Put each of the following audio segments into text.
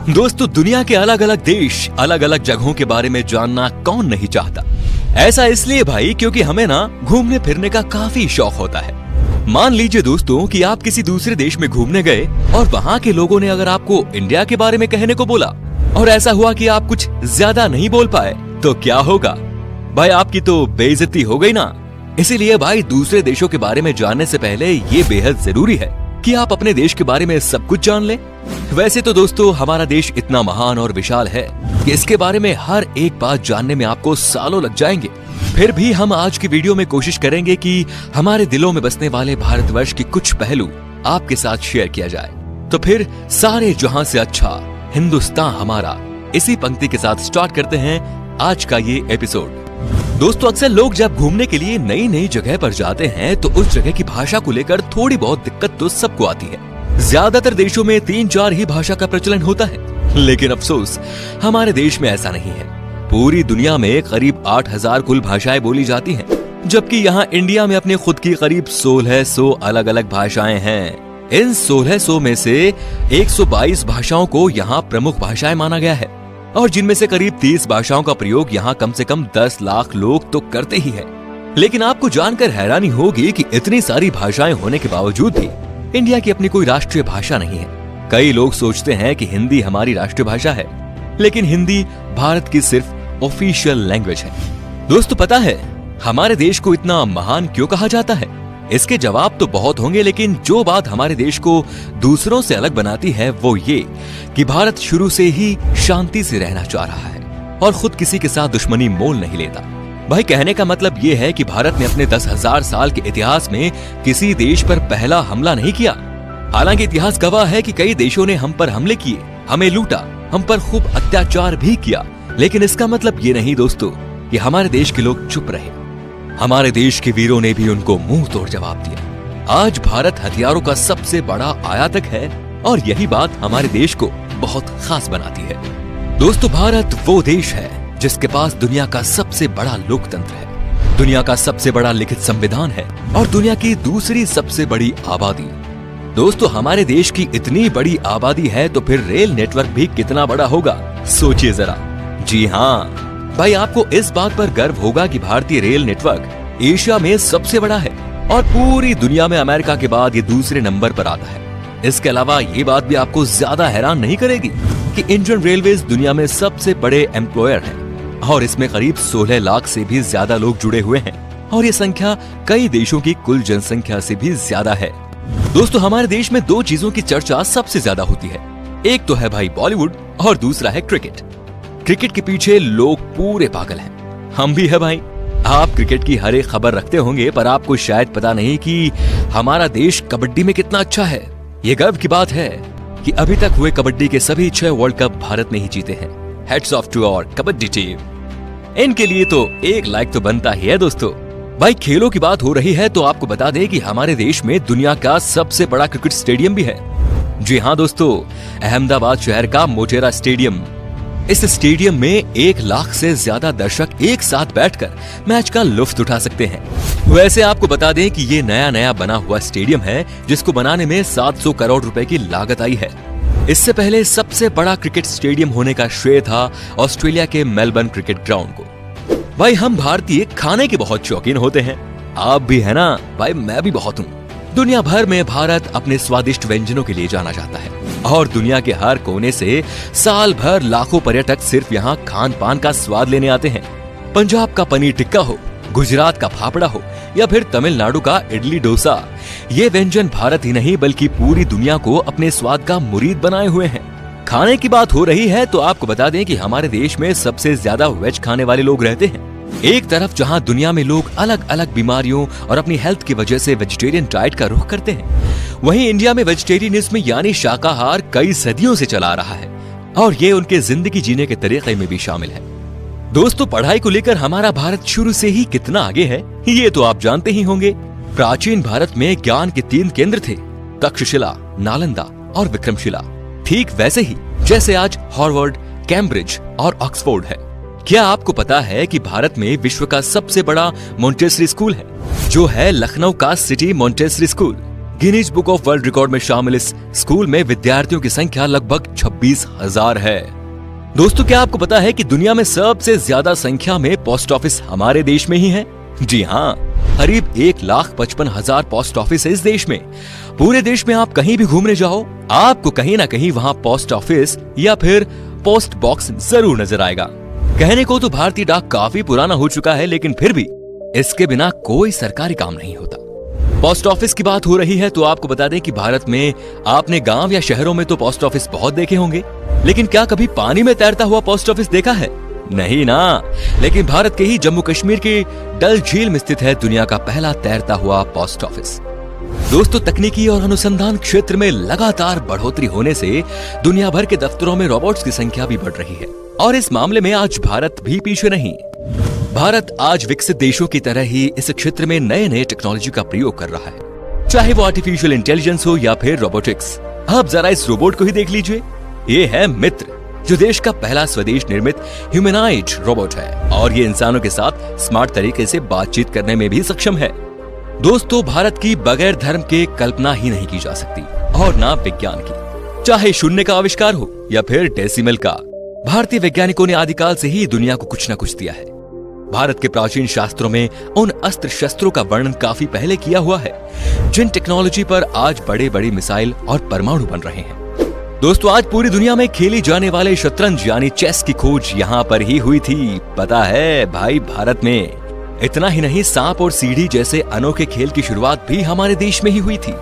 दोस्तों, दुनिया के अलग अलग देश, अलग अलग जगहों के बारे में जानना कौन नहीं चाहता। ऐसा इसलिए भाई क्योंकि हमें ना घूमने फिरने का काफी शौक होता है। मान लीजिए दोस्तों कि आप किसी दूसरे देश में घूमने गए और वहाँ के लोगों ने अगर आपको इंडिया के बारे में कहने को बोला और ऐसा हुआ कि आप कुछ ज्यादा नहीं बोल पाए, तो क्या होगा भाई? आपकी तो बेइज्जती हो गई ना। इसीलिए भाई दूसरे देशों के बारे में जानने से पहले ये बेहद जरूरी है कि आप अपने देश के बारे में सब कुछ जान लें। वैसे तो दोस्तों हमारा देश इतना महान और विशाल है कि इसके बारे में हर एक बात जानने में आपको सालों लग जाएंगे। फिर भी हम आज की वीडियो में कोशिश करेंगे कि हमारे दिलों में बसने वाले भारतवर्ष के कुछ पहलू आपके साथ शेयर किया जाए। तो फिर सारे जहां से अच्छा हिंदुस्तान हमारा, इसी पंक्ति के साथ स्टार्ट करते हैं आज का ये एपिसोड। दोस्तों, अक्सर लोग जब घूमने के लिए नई नई जगह पर जाते हैं तो उस जगह की भाषा को लेकर थोड़ी बहुत दिक्कत तो सबको आती है। ज्यादातर देशों में 3-4 ही भाषा का प्रचलन होता है, लेकिन अफसोस हमारे देश में ऐसा नहीं है। पूरी दुनिया में करीब 8000 कुल भाषाएं बोली जाती हैं, जबकि यहाँ इंडिया में अपने खुद की करीब 1600 अलग अलग भाषाएं हैं। इन 1600 में से 122 भाषाओं को यहाँ प्रमुख भाषाएं माना गया है और जिनमें से करीब 30 भाषाओं का प्रयोग यहाँ कम से कम 10 लाख लोग तो करते ही हैं। लेकिन आपको जानकर हैरानी होगी कि इतनी सारी भाषाएं होने के बावजूद भी इंडिया की अपनी कोई राष्ट्रीय भाषा नहीं है। कई लोग सोचते हैं कि हिंदी हमारी राष्ट्रीय भाषा है, लेकिन हिंदी भारत की सिर्फ ऑफिशियल लैंग्वेज है। दोस्तों, पता है हमारे देश को इतना महान क्यों कहा जाता है? इसके जवाब तो बहुत होंगे, लेकिन जो बात हमारे देश को दूसरों से अलग बनाती है वो ये कि भारत शुरू से ही शांति से रहना चाह रहा है और खुद किसी के साथ दुश्मनी मोल नहीं लेता। भाई, कहने का मतलब ये है कि भारत ने अपने 10,000 साल के इतिहास में किसी देश पर पहला हमला नहीं किया। हालांकि इतिहास गवाह है कि कई देशों ने हम पर हमले किए, हमें लूटा, हम पर खूब अत्याचार भी किया, लेकिन इसका मतलब ये नहीं दोस्तों कि हमारे देश के लोग चुप रहे। हमारे देश के वीरों ने भी उनको मुंह तोड़ जवाब दिया। आज भारत हथियारों का सबसे बड़ा आयातक है और यही बात हमारे देश को बहुत खास बनाती है। दोस्तों, भारत वो देश है जिसके पास दुनिया का सबसे बड़ा लोकतंत्र है, दुनिया का सबसे बड़ा लिखित संविधान है और दुनिया की दूसरी सबसे बड़ी आबादी। दोस्तों, हमारे देश की इतनी बड़ी आबादी है तो फिर रेल नेटवर्क भी कितना बड़ा होगा, सोचिए जरा। जी हाँ भाई, आपको इस बात पर गर्व होगा कि भारतीय रेल नेटवर्क एशिया में सबसे बड़ा है और पूरी दुनिया में अमेरिका के बाद ये दूसरे नंबर पर आता है। इसके अलावा ये बात भी आपको ज्यादा हैरान नहीं करेगी कि इंडियन रेलवेज दुनिया में सबसे बड़े एम्प्लॉयर है और इसमें करीब 16 लाख से भी ज्यादा लोग जुड़े हुए हैं और ये संख्या कई देशों की कुल जनसंख्या से भी ज्यादा है। दोस्तों, हमारे देश में 2 चीजों की चर्चा सबसे ज्यादा होती है। एक तो है भाई बॉलीवुड और दूसरा है क्रिकेट। क्रिकेट के पीछे लोग पूरे पागल हैं, हम भी है भाई। आप क्रिकेट की हर एक खबर रखते होंगे, पर आपको शायद पता नहीं कि हमारा देश कबड्डी में कितना अच्छा है। ये गर्व की बात है कि अभी तक हुए कबड्डी के सभी 6 वर्ल्ड कप भारत ने ही जीते हैं। Hats off to our kabaddi team. इनके लिए तो एक लाइक तो बनता ही है। दोस्तों, भाई खेलों की बात हो रही है तो आपको बता दें कि हमारे देश में दुनिया का सबसे बड़ा क्रिकेट स्टेडियम भी है। जी हाँ दोस्तों, अहमदाबाद शहर का मोटेरा स्टेडियम। इस स्टेडियम में 1 लाख से ज्यादा दर्शक एक साथ बैठकर मैच का लुत्फ उठा सकते हैं। वैसे आपको बता दें कि ये नया बना हुआ स्टेडियम है जिसको बनाने में 700 करोड़ रुपए की लागत आई है। इससे पहले सबसे बड़ा क्रिकेट स्टेडियम होने का श्रेय था ऑस्ट्रेलिया के मेलबर्न क्रिकेट ग्राउंड को। भाई, हम भारतीय खाने के बहुत शौकीन होते हैं, आप भी है ना? भाई, मैं भी बहुत हूँ। दुनिया भर में भारत अपने स्वादिष्ट व्यंजनों के लिए जाना जाता है और दुनिया के हर कोने से साल भर लाखों पर्यटक सिर्फ यहाँ खान पान का स्वाद लेने आते हैं। पंजाब का पनीर टिक्का हो, गुजरात का फाफड़ा हो या फिर तमिलनाडु का इडली डोसा, ये व्यंजन भारत ही नहीं बल्कि पूरी दुनिया को अपने स्वाद का मुरीद बनाए हुए हैं। खाने की बात हो रही है तो आपको बता दें कि हमारे देश में सबसे ज्यादा वेज खाने वाले लोग रहते हैं। एक तरफ जहां दुनिया में लोग अलग अलग बीमारियों और अपनी हेल्थ की वजह से वेजिटेरियन डाइट का रुख करते हैं, वहीं इंडिया में वेजिटेरियनिज्म यानी शाकाहार कई सदियों से चला रहा है और ये उनके जिंदगी जीने के तरीके में भी शामिल है। दोस्तों, पढ़ाई को लेकर हमारा भारत शुरू से ही कितना आगे है ये तो आप जानते ही होंगे। प्राचीन भारत में ज्ञान के 3 केंद्र थे, तक्षशिला, नालंदा और विक्रमशिला। ठीक वैसे ही जैसे आज हार्वर्ड, कैम्ब्रिज और ऑक्सफोर्ड है। क्या आपको पता है कि भारत में विश्व का सबसे बड़ा मॉन्टेसरी स्कूल है, जो है लखनऊ का city Montessori school. Guinness book of world record में शामिल इस स्कूल में विद्यार्थियों की संख्या लगभग 26,000 है। दोस्तों, क्या आपको पता है कि दुनिया में सबसे ज्यादा संख्या में पोस्ट ऑफिस हमारे देश में ही है? जी हाँ, करीब 1,55,000 पोस्ट ऑफिस है इस देश में। पूरे देश में आप कहीं भी घूमने जाओ, आपको कहीं ना कहीं वहाँ पोस्ट ऑफिस या फिर पोस्ट बॉक्स जरूर नजर आएगा। कहने को तो भारतीय डाक काफी पुराना हो चुका है, लेकिन फिर भी इसके बिना कोई सरकारी काम नहीं होता। पोस्ट ऑफिस की बात हो रही है तो आपको बता दें कि भारत में आपने गांव या शहरों में तो पोस्ट ऑफिस बहुत देखे होंगे, लेकिन क्या कभी पानी में तैरता हुआ पोस्ट ऑफिस देखा है? नहीं ना। लेकिन भारत के ही जम्मू कश्मीर की डल झील में स्थित है दुनिया का पहला तैरता हुआ पोस्ट ऑफिस। दोस्तों, तकनीकी और अनुसंधान क्षेत्र में लगातार बढ़ोतरी होने से दुनिया भर के दफ्तरों में रोबोट्स की संख्या भी बढ़ रही है और इस मामले में आज भारत भी पीछे नहीं। भारत आज विकसित देशों की तरह ही इस क्षेत्र में नए नए टेक्नोलॉजी का प्रयोग कर रहा है, चाहे वो आर्टिफिशियल इंटेलिजेंस हो या फिर रोबोटिक्स। आप जरा इस रोबोट को ही देख लीजिए। ये है मित्र, जो देश का पहला स्वदेश निर्मित ह्यूमनॉइड रोबोट है और ये इंसानों के साथ स्मार्ट तरीके से बातचीत करने में भी सक्षम है। दोस्तों, भारत की बगैर धर्म के कल्पना ही नहीं की जा सकती और ना विज्ञान की। चाहे शून्य का आविष्कार हो या फिर डेसिमल का, भारतीय वैज्ञानिकों ने आदिकाल से ही दुनिया को कुछ न कुछ दिया है। भारत के प्राचीन शास्त्रों में उन अस्त्र शस्त्रों का वर्णन काफी पहले किया हुआ है, जिन टेक्नोलॉजी पर आज बड़े बड़े मिसाइल और परमाणु बन रहे हैं। दोस्तों, आज पूरी दुनिया में खेली जाने वाले शतरंज यानी चेस की खोज यहाँ पर ही हुई थी। पता है भाई, भारत में। इतना ही नहीं, सांप और सीढ़ी जैसे अनोखे खेल की शुरुआत भी हमारे देश में ही हुई थी।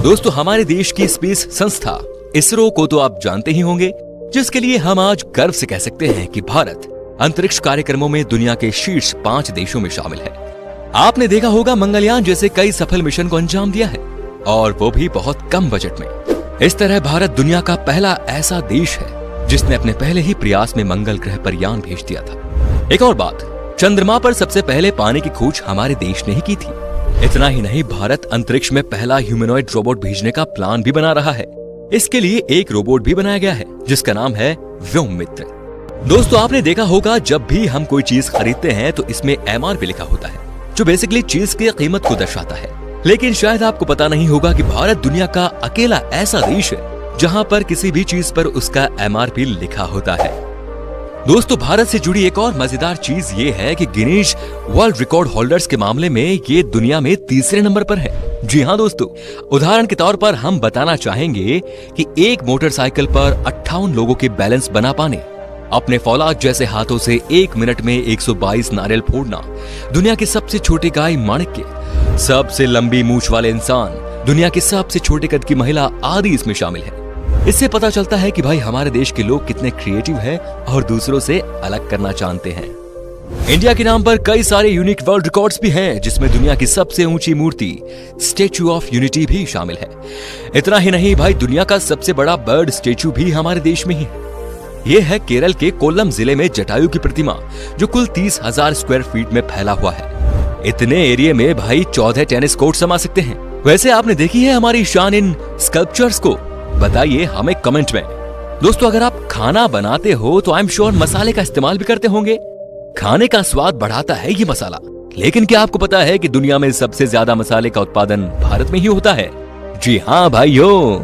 दोस्तों, हमारे देश की स्पेस संस्था इसरो को तो आप जानते ही होंगे, जिसके लिए हम आज गर्व से कह सकते हैं कि भारत अंतरिक्ष कार्यक्रमों में दुनिया के शीर्ष 5 देशों में शामिल है। आपने देखा होगा मंगलयान जैसे कई सफल मिशन को अंजाम दिया है, और वो भी बहुत कम बजट में। इस तरह भारत दुनिया का पहला ऐसा देश है जिसने अपने पहले ही प्रयास में मंगल ग्रह पर यान भेज दिया था। एक और बात, चंद्रमा पर सबसे पहले पानी की खोज हमारे देश ने ही की थी। इतना ही नहीं, भारत अंतरिक्ष में पहला ह्यूमनॉइड रोबोट भेजने का प्लान भी बना रहा है। इसके लिए एक रोबोट भी बनाया गया है जिसका नाम है व्योम मित्र। दोस्तों, आपने देखा होगा जब भी हम कोई चीज खरीदते हैं तो इसमें MRP लिखा होता है, जो बेसिकली चीज की कीमत को दर्शाता है। लेकिन शायद आपको पता नहीं होगा कि भारत दुनिया का अकेला ऐसा देश है जहां पर किसी भी चीज पर उसका MRP लिखा होता है। दोस्तों, भारत से जुड़ी एक और मजेदार चीज ये है कि गिनीज वर्ल्ड रिकॉर्ड होल्डर्स के मामले में ये दुनिया में तीसरे नंबर पर है। जी हाँ दोस्तों, उदाहरण के तौर पर हम बताना चाहेंगे कि एक मोटरसाइकिल पर 58 लोगों के बैलेंस बना पाने, अपने फौलाद जैसे हाथों से 1 मिनट में 122 नारियल फोड़ना, दुनिया के सबसे छोटे गाय माणिक्य, सबसे लंबी मूंछ वाले इंसान, दुनिया की सबसे छोटे कद की महिला आदि इसमें शामिल है। इससे पता चलता है कि भाई हमारे देश के लोग कितने क्रिएटिव हैं और दूसरों से अलग करना जानते हैं। इंडिया के नाम पर कई सारे यूनिक वर्ल्ड रिकॉर्ड्स भी हैं, जिसमें दुनिया की सबसे ऊंची मूर्ति स्टेच्यू ऑफ यूनिटी भी शामिल है। इतना ही नहीं भाई, दुनिया का सबसे बड़ा बर्ड स्टेच्यू भी हमारे देश में ही है। ये है केरल के कोल्लम जिले में जटायु की प्रतिमा, जो कुल 30,000 स्क्वायर फीट में फैला हुआ है। इतने एरिया में भाई 14 टेनिस कोर्ट समा सकते हैं। वैसे आपने देखी है हमारी शान इन स्कल्पचर्स को? बताइए हमें कमेंट में। दोस्तों, अगर आप खाना बनाते हो तो आई एम श्योर मसाले का इस्तेमाल भी करते होंगे। खाने का स्वाद बढ़ाता है ये मसाला, लेकिन क्या आपको पता है कि दुनिया में सबसे ज्यादा मसाले का उत्पादन भारत में ही होता है? जी हाँ भाइयों,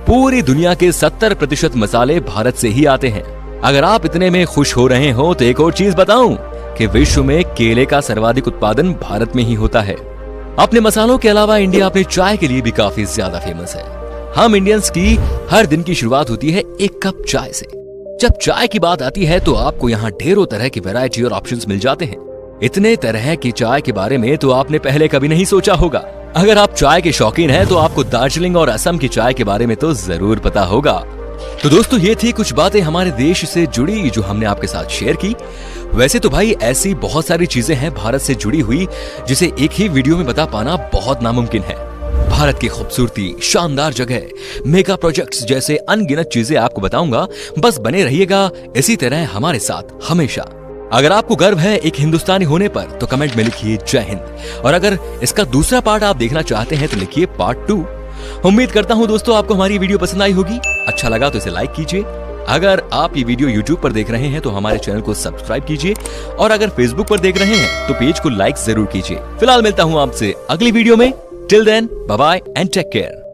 पूरी दुनिया के 70% मसाले भारत से ही आते हैं। अगर आप इतने में खुश हो रहे हो तो एक और चीज बताऊं कि विश्व में केले का सर्वाधिक उत्पादन भारत में ही होता है। अपने मसालों के अलावा इंडिया अपने चाय के लिए भी काफी ज्यादा फेमस है। हम इंडियंस की हर दिन की शुरुआत होती है एक कप चाय से। जब चाय की बात आती है तो आपको यहाँ ढेरों तरह की वैरायटी और ऑप्शंस मिल जाते हैं। इतने तरह की चाय के बारे में तो आपने पहले कभी नहीं सोचा होगा। अगर आप चाय के शौकीन हैं तो आपको दार्जिलिंग और असम की चाय के बारे में तो जरूर पता होगा। तो दोस्तों, ये थी कुछ बातें हमारे देश से जुड़ी जो हमने आपके साथ शेयर की। वैसे तो भाई ऐसी बहुत सारी चीजें हैं भारत से जुड़ी हुई जिसे एक ही वीडियो में बता पाना बहुत नामुमकिन है। भारत की खूबसूरती, शानदार जगह, मेगा प्रोजेक्ट्स जैसे अनगिनत चीजें आपको बताऊंगा। बस बने रहिएगा इसी तरह हमारे साथ हमेशा। अगर आपको गर्व है एक हिंदुस्तानी होने पर तो कमेंट में लिखिए जय हिंद, और अगर इसका दूसरा पार्ट आप देखना चाहते हैं तो लिखिए पार्ट 2। उम्मीद करता हूं दोस्तों आपको हमारी वीडियो पसंद आई होगी। अच्छा लगा तो इसे लाइक कीजिए। अगर आप ये वीडियो YouTube पर देख रहे हैं तो हमारे चैनल को सब्सक्राइब कीजिए, और अगर Facebook पर देख रहे हैं तो पेज को लाइक जरूर कीजिए। फिलहाल मिलता हूं आपसे अगली वीडियो में। Till then, bye bye and take care.